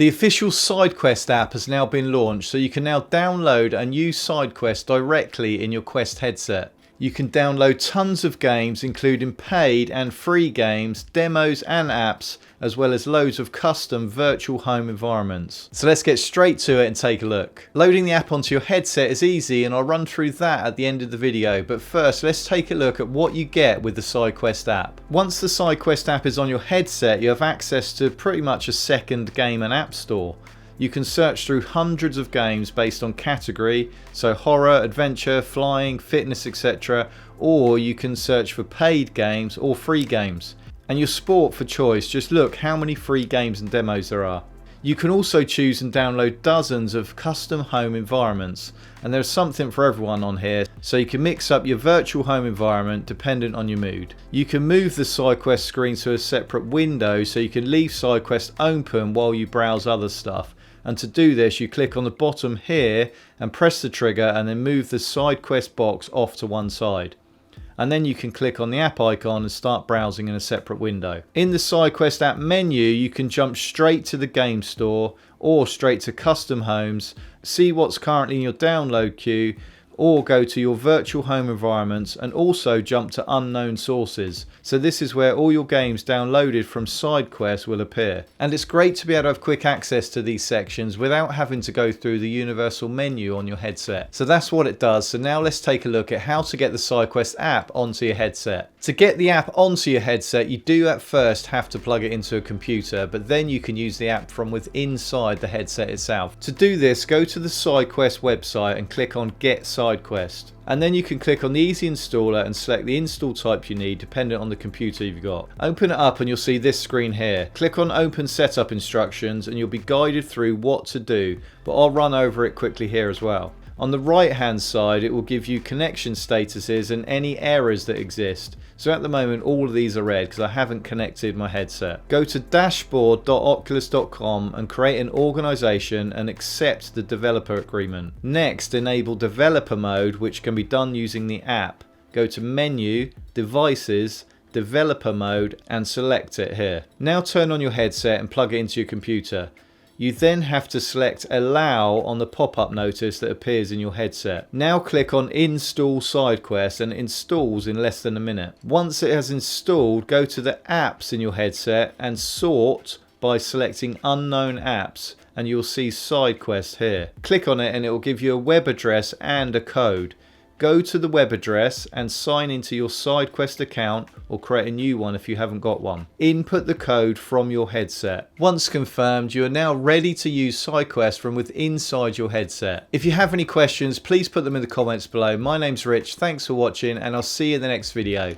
The official Sciquest app has now been launched, so you can now download and use Sciquest directly in your Quest headset. You can download tons of games, including paid and free games, demos and apps, as well as loads of custom virtual home environments. So let's get straight to it and take a look. Loading the app onto your headset is easy, and I'll run through that at the end of the video. But first, let's take a look at what you get with the Sciquest app. Once the Sciquest app is on your headset, you have access to pretty much a second game and app store. You can search through hundreds of games based on category, so horror, adventure, flying, fitness, etc. Or you can search for paid games or free games. And your sport for choice, just look how many free games and demos there are. You can also choose and download dozens of custom home environments, and there's something for everyone on here, so you can mix up your virtual home environment dependent on your mood. You can move the Sciquest screen to a separate window, so you can leave Sciquest open while you browse other stuff. And to do this, you click on the bottom here and press the trigger, and then move the Sciquest box off to one side. And then you can click on the app icon and start browsing in a separate window. In the Sciquest app menu, you can jump straight to the game store or straight to custom homes, see what's currently in your download queue, or go to your virtual home environments and also jump to unknown sources. So this is where all your games downloaded from Sciquest will appear. And it's great to be able to have quick access to these sections without having to go through the universal menu on your headset. So that's what it does. So now let's take a look at how to get the Sciquest app onto your headset. To get the app onto your headset, you do at first have to plug it into a computer, but then you can use the app from within inside the headset itself. To do this, go to the Sciquest website and click on Get Sciquest. And then you can click on the Easy Installer and select the install type you need dependent on the computer you've got. Open it up and you'll see this screen here. Click on Open Setup Instructions and you'll be guided through what to do, but I'll run over it quickly here as well. On the right hand side, it will give you connection statuses and any errors that exist. So at the moment all of these are red because I haven't connected my headset. Go to dashboard.oculus.com and create an organization and accept the developer agreement. Next, enable developer mode, which can be done using the app. Go to Menu, Devices, Developer Mode and select it here. Now turn on your headset and plug it into your computer. You then have to select Allow on the pop-up notice that appears in your headset. Now click on Install Sciquest and it installs in less than a minute. Once it has installed, go to the apps in your headset and sort by selecting Unknown Apps and you'll see Sciquest here. Click on it and it will give you a web address and a code. Go to the web address and sign into your Sciquest account or create a new one if you haven't got one. Input the code from your headset. Once confirmed, you are now ready to use Sciquest from within inside your headset. If you have any questions, please put them in the comments below. My name's Rich, thanks for watching and I'll see you in the next video.